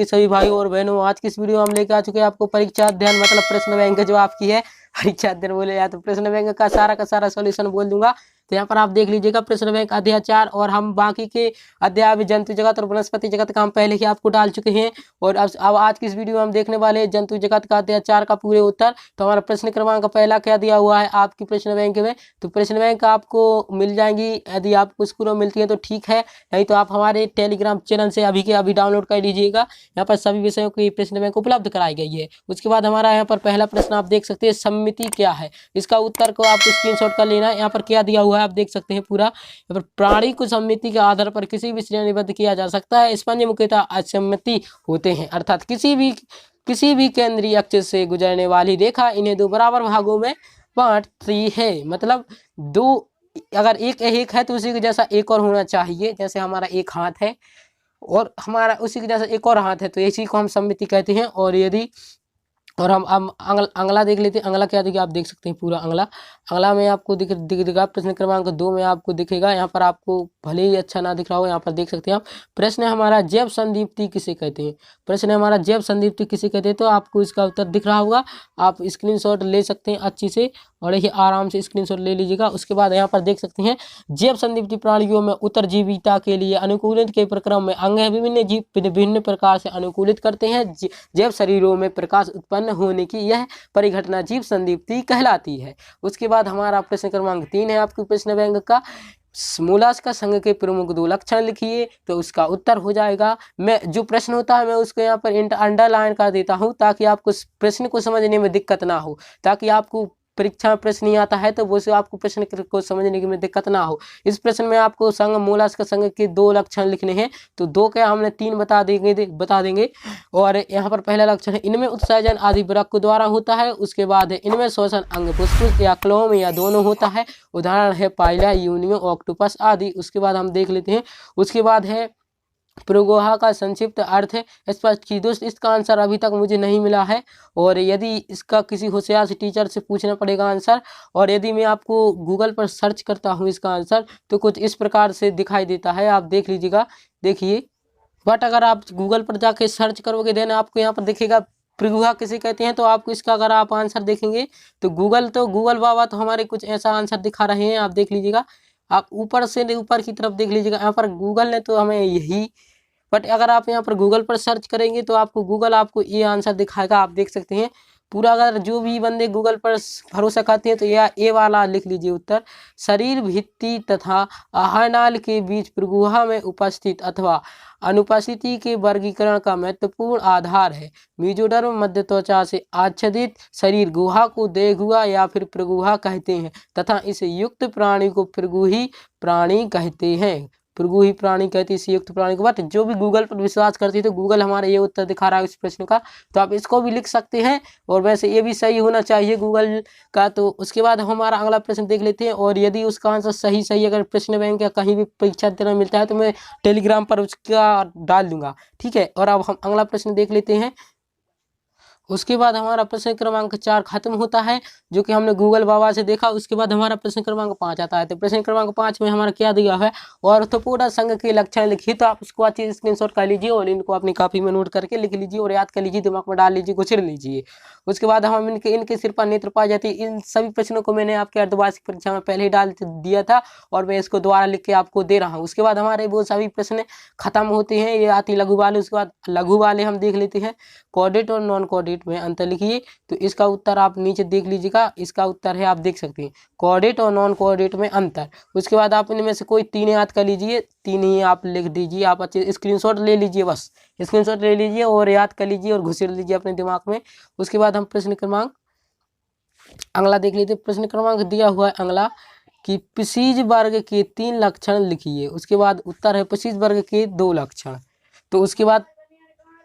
के सभी भाइयों और बहनों, आज की इस वीडियो में हम लेकर आ चुके हैं आपको परीक्षा अध्ययन मतलब प्रश्न बैंक जो आपकी है परीक्षा अध्ययन बोले या तो प्रश्न बैंक का सारा सॉल्यूशन बोल दूंगा। तो यहाँ पर आप देख लीजिएगा प्रश्न बैंक अध्याय 4 और हम बाकी के अध्याय भी जंतु जगत और वनस्पति जगत का हम पहले ही आपको डाल चुके हैं। और अब आज की इस वीडियो में हम देखने वाले हैं जंतु जगत का अध्याय 4 का पूरे उत्तर। तो हमारा प्रश्न क्रमांक पहला क्या दिया हुआ है आपकी प्रश्न बैंक में, तो प्रश्न बैंक आपको मिल जाएंगी, यदि आपको स्कूलों में मिलती है तो ठीक है, नहीं तो आप हमारे टेलीग्राम चैनल से अभी के अभी डाउनलोड कर लीजिएगा। यहाँ पर सभी विषयों की प्रश्न बैंक उपलब्ध कराई गई है। उसके बाद हमारा यहाँ पर पहला प्रश्न आप देख सकते हैं, सम्मिति क्या है, इसका उत्तर को आपको स्क्रीनशॉट कर लेना है। यहाँ पर क्या दिया हुआ है आप देख सकते हैं पूरा। यहाँ पर प्राणी को सम्मिति के आधार पर किसी भी श्रेणीबद्ध किया जा सकता है। स्पंज मुख्यतः असम्मिति होते हैं, अर्थात किसी भी केंद्रीय अक्ष से गुजरने वाली रेखा इन्हें दो बराबर भागों में बांटती है। मतलब दो, अगर एक है तो उसी के जैसा एक और होना चाहिए। जैसे हमारा एक हाथ है और हमारा उसी के जैसा एक और हाथ है, तो इसी को हम सम्मिति कहते हैं। और यदि और हम अंगला देख लेते हैं। अंगला क्या देखिए आप देख सकते हैं पूरा अंगला में आपको दिखेगा प्रश्न क्रमांक 2 में आपको दिखेगा। यहाँ पर आपको भले ही अच्छा ना दिख रहा हो, यहाँ पर देख सकते हैं आप। प्रश्न हमारा जैव संदीप्ति किसे कहते हैं, प्रश्न हमारा जैव संदीप्ति किसे कहते हैं, तो आपको इसका उत्तर दिख रहा होगा। आप स्क्रीनशॉट ले सकते हैं अच्छी से और ये आराम से स्क्रीनशॉट ले लीजिएगा। उसके बाद यहाँ पर देख सकते हैं जैव संदीप्ति प्राणियों में उत्तरजीविता के लिए अनुकूलित के प्रक्रम में अंग विभिन्न जीव विभिन्न प्रकार से अनुकूलित करते हैं। जैव शरीरों में प्रकाश उत्पन्न होने की यह परिघटना जीव संदीप्ति कहलाती है। उसके बाद हमारा प्रश्न क्रमांक 3 है आपके प्रश्न बैंक का, मोलास्का संघ के प्रमुख 2 लक्षण लिखिए। तो उसका उत्तर हो जाएगा, मैं जो प्रश्न होता है मैं उसको यहाँ पर अंडरलाइन कर देता हूँ ताकि आपको प्रश्न को समझने में दिक्कत ना हो, ताकि आपको परीक्षा में प्रश्न नहीं आता है तो वो से आपको प्रश्न को समझने में दिक्कत ना हो। इस प्रश्न में आपको संघ मोलास्का संघ के 2 लक्षण लिखने हैं, तो 2 क्या हमने 3 बता देंगे। और यहाँ पर पहला लक्षण है इनमें उत्सर्जन आदि वृक्क द्वारा होता है। उसके बाद है इनमें श्वसन अंग पुष्प या क्लोम या दोनों होता है, उदाहरण है पाइला, यूनियो, ऑक्टोपस आदि। उसके बाद हम देख लेते हैं, उसके बाद है प्रोगोहा का संक्षिप्त अर्थ है स्पष्ट की दोस्त, इसका आंसर अभी तक मुझे नहीं मिला है और यदि इसका किसी होशियार से टीचर से पूछना पड़ेगा आंसर। और यदि मैं आपको गूगल पर सर्च करता हूँ इसका आंसर तो कुछ इस प्रकार से दिखाई देता है, आप देख लीजिएगा। देखिए, बट अगर आप गूगल पर जाके सर्च करोगे देन आपको यहाँ पर दिखेगा प्रोगोहा किसे कहते हैं, तो आपको इसका अगर आप आंसर देखेंगे तो गूगल बाबा तो हमारे कुछ ऐसा आंसर दिखा रहे हैं, आप देख लीजिएगा। आप ऊपर से ऊपर की तरफ देख लीजिएगा, यहाँ पर गूगल ने तो हमें यही, बट अगर आप यहाँ पर गूगल पर सर्च करेंगे तो आपको गूगल आपको ये आंसर दिखाएगा, आप देख सकते हैं पूरा। अगर जो भी बंदे गूगल पर भरोसा करते हैं तो यह ए वाला लिख लीजिए उत्तर। शरीर भित्ति तथा आहारनाल के बीच प्रोगोहा में उपस्थित अथवा अनुपस्थिति के वर्गीकरण का महत्वपूर्ण आधार है। मेजोडर्म मध्य त्वचा से आच्छादित शरीर गुहा को देहगुहा या फिर प्रोगोहा कहते हैं तथा इसे युक्त प्राणी को प्रोगोही प्राणी कहते हैं। प्रोगोही प्राणी कहते हैं इसे युक्त प्राणी को। बट जो भी गूगल पर विश्वास करती है तो गूगल हमारा ये उत्तर दिखा रहा है इस प्रश्न का, तो आप इसको भी लिख सकते हैं और वैसे ये भी सही होना चाहिए गूगल का। तो उसके बाद हमारा अगला प्रश्न देख लेते हैं और यदि उसका आंसर सही अगर प्रश्न बैंक या कहीं भी परीक्षा देना मिलता है तो मैं टेलीग्राम पर उसका डाल दूंगा, ठीक है। और अब हम अगला प्रश्न देख लेते हैं। उसके बाद हमारा प्रश्न क्रमांक 4 खत्म होता है जो कि हमने गूगल बाबा से देखा। उसके बाद हमारा प्रश्न क्रमांक 5 आता है। तो प्रश्न क्रमांक 5 में हमारा क्या दिया है, ऑर्थोपोडा संघ के लक्षण लिखिए। तो आप उसको अच्छी स्क्रीनशॉट कर लीजिए और इनको अपनी कॉपी में नोट करके लिख लीजिए और याद कर लीजिए, दिमाग में डाल लीजिए, गुछड़ लीजिए। उसके बाद हम इनके सिर पर नेत्र पाए जाते हैं। इन सभी प्रश्नों को मैंने आपके अर्धवार्षिक परीक्षा में पहले ही डाल दिया था और मैं इसको दोबारा लिख के आपको दे रहा हूँ। उसके बाद हमारे वो सभी प्रश्न खत्म होते हैं, ये आती लघु वाले। उसके बाद लघु वाले हम देख लेते हैं, कोऑर्डिनेट और नॉन कोऑर्डिनेट में अंतर लिखिए। तो इसका उत्तर आप नीचे देख लीजिएगा, इसका उत्तर है आप देख सकते हैं कोऑर्डिनेट और नॉन कोऑर्डिनेट में अंतर। उसके बाद आप इनमें से कोई 3 याद कर लीजिए, 3 ही आप लिख दीजिए। आप अच्छे स्क्रीनशॉट ले लीजिए, बस स्क्रीनशॉट ले लीजिए और याद कर लीजिए और घुसेड़ लीजिए अपने दिमाग में। उसके बाद हम प्रश्न क्रमांक अगला देख लीजिए। प्रश्न क्रमांक दिया हुआ है अगला कि पिसीज वर्ग के 3 लक्षण लिखिए। उसके बाद उत्तर है पिसीज वर्ग के 2 लक्षण। तो उसके बाद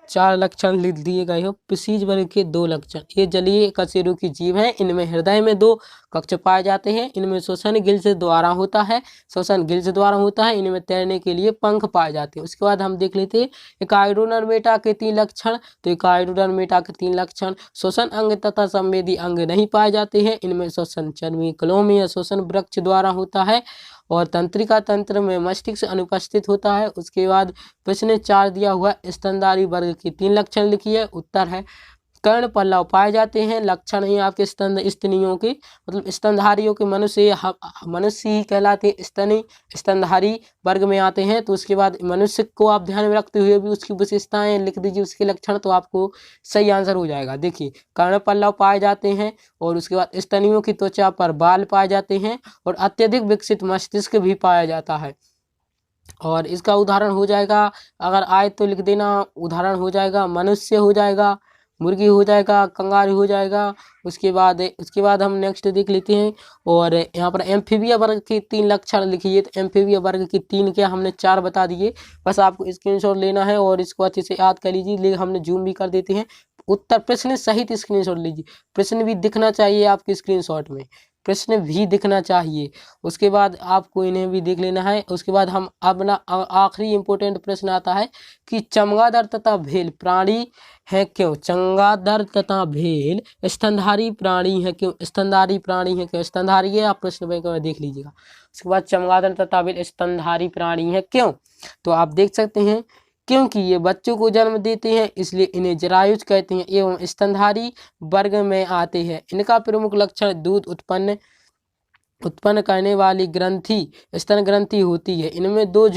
4 लक्षण लिख दिए गए हो। पिसीज वर्ग के 2 लक्षण, ये जलीय कशेरुकी जीव हैं। इनमें हृदय में 2 कक्ष पाए जाते हैं। इनमें श्वसन गिल्स द्वारा होता है, इनमें तैरने के लिए पंख पाए जाते हैं। उसके बाद हम देख लेते हैं एकाइडोडर्मेटा के 3 लक्षण। तो एकाइडोडर्मेटा के 3 लक्षण, श्वसन अंग तथा संवेदी अंग नहीं पाए जाते हैं। इनमें श्वसन चर्मी क्लोम या श्वसन वृक्ष द्वारा होता है और तंत्रिका तंत्र में मस्तिष्क अनुपस्थित होता है। उसके बाद प्रश्न 4 दिया हुआ स्तनधारी वर्ग के 3 लक्षण लिखिए। उत्तर है कर्ण पल्लव पाए जाते हैं। लक्षण है आपके स्तनियों के, मतलब स्तनधारियों के मनुष्य ही कहलाते स्तनधारी वर्ग में आते हैं। तो उसके बाद मनुष्य को आप ध्यान में रखते हुए भी उसकी विशेषताएं लिख दीजिए, उसके लक्षण, तो आपको सही आंसर हो जाएगा। देखिए कर्ण पल्लव पाए जाते हैं और उसके बाद स्तनियों की त्वचा पर बाल पाए जाते हैं और अत्यधिक विकसित मस्तिष्क भी पाया जाता है। और इसका उदाहरण हो जाएगा, अगर आए तो लिख देना। उदाहरण हो जाएगा मनुष्य हो जाएगा, मुर्गी हो जाएगा, कंगारू हो जाएगा। उसके बाद हम नेक्स्ट देख लेते हैं। और यहाँ पर एम्फीबिया वर्ग के 3 लक्षण लिखिए। तो एम्फीबिया वर्ग के 3 क्या, हमने 4 बता दिए। बस आपको स्क्रीनशॉट लेना है और इसको अच्छे से याद कर लीजिए। लेकिन हमने जूम भी कर देते हैं। उत्तर प्रश्न सहित स्क्रीनशॉट लीजिए। प्रश्न भी दिखना चाहिए आपके स्क्रीनशॉट में, प्रश्न भी दिखना चाहिए। उसके बाद आपको इन्हें भी देख लेना है। उसके बाद हम अपना आखिरी इंपॉर्टेंट प्रश्न आता है कि चमगादड़ तथा भेल प्राणी है क्यों? चमगादड़ तथा भेल स्तनधारी प्राणी है क्यों? स्तनधारी प्राणी है क्यों? स्तनधारी है, आप प्रश्न बैंक में देख लीजिएगा। उसके बाद चमगादड़ तथा भेल स्तनधारी प्राणी है क्यों? तो आप देख सकते हैं क्योंकि ये बच्चों को जन्म देते हैं, इसलिए इन्हें जरायुज कहते हैं एवं स्तनधारी वर्ग में आते हैं। इनका प्रमुख लक्षण दूध उत्पन्न करने वाली ग्रंथि स्तन ग्रंथि होती है। इनमें दो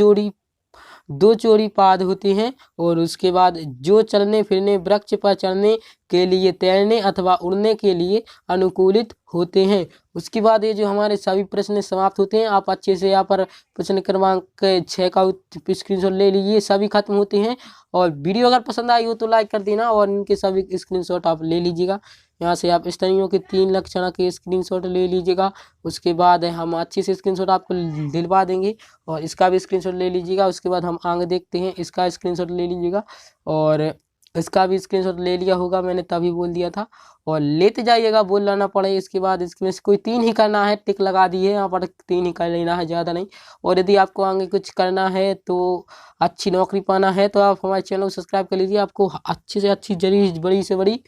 जोड़ी पाद होते हैं और उसके बाद जो चलने फिरने, वृक्ष पर चढ़ने के लिए, तैरने अथवा उड़ने के लिए अनुकूलित होते हैं। उसके बाद ये जो हमारे सभी प्रश्न समाप्त होते हैं, आप अच्छे से यहाँ पर प्रश्न क्रमांक 6 का स्क्रीनशॉट ले लीजिए, सभी खत्म होते हैं। और वीडियो अगर पसंद आई हो तो लाइक कर देना और इनके सभी स्क्रीनशॉट आप ले लीजिएगा। यहाँ से आप स्तनियों के 3 लक्षण के स्क्रीनशॉट ले लीजिएगा। उसके बाद हम अच्छे से स्क्रीनशॉट आपको दिलवा देंगे और इसका भी स्क्रीनशॉट ले लीजिएगा। उसके बाद हम आगे देखते हैं, इसका स्क्रीनशॉट ले लीजिएगा और इसका भी स्क्रीनशॉट ले लिया होगा, मैंने तभी बोल दिया था। और लेते जाइएगा, बोलना ना पड़े। इसके बाद इसमें से कोई 3 ही करना है, टिक लगा दिए यहाँ पर, 3 ही कर लेना है, ज़्यादा नहीं। और यदि आपको आगे कुछ करना है तो अच्छी नौकरी पाना है तो आप हमारे चैनल को सब्सक्राइब कर लीजिए, आपको अच्छी से अच्छी बड़ी से बड़ी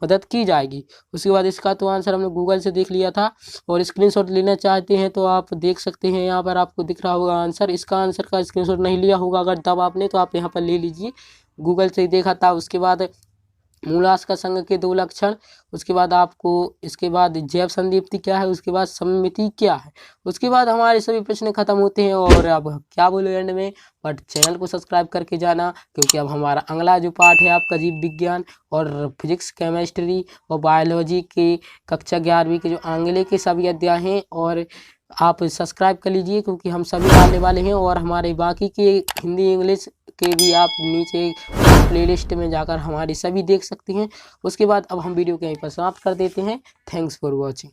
मदद की जाएगी। उसके बाद इसका तो आंसर हमने गूगल से देख लिया था और स्क्रीनशॉट लेना चाहते हैं तो आप देख सकते हैं, यहाँ पर आपको दिख रहा होगा आंसर। इसका आंसर का स्क्रीनशॉट नहीं लिया होगा अगर तब आपने, तो आप यहाँ पर ले लीजिए, गूगल से ही देखा था। उसके बाद मूलाश्म संघ के 2 लक्षण, उसके बाद आपको इसके बाद जैव संदीप्ति क्या है, उसके बाद सममिति क्या है। उसके बाद हमारे सभी प्रश्न खत्म होते हैं। और अब क्या बोलो एंड में, बट चैनल को सब्सक्राइब करके जाना, क्योंकि अब हमारा अगला जो पार्ट है आपका जीव विज्ञान और फिजिक्स, केमिस्ट्री और बायोलॉजी के कक्षा 11वीं के जो आंग्ले के सभी अध्याय हैं, और आप सब्सक्राइब कर लीजिए क्योंकि हम सभी डालने वाले हैं। और हमारे बाकी के हिंदी इंग्लिश के भी आप नीचे प्लेलिस्ट में जाकर हमारी सभी देख सकते हैं। उसके बाद अब हम वीडियो को यहीं पर समाप्त कर देते हैं। Thanks for watching.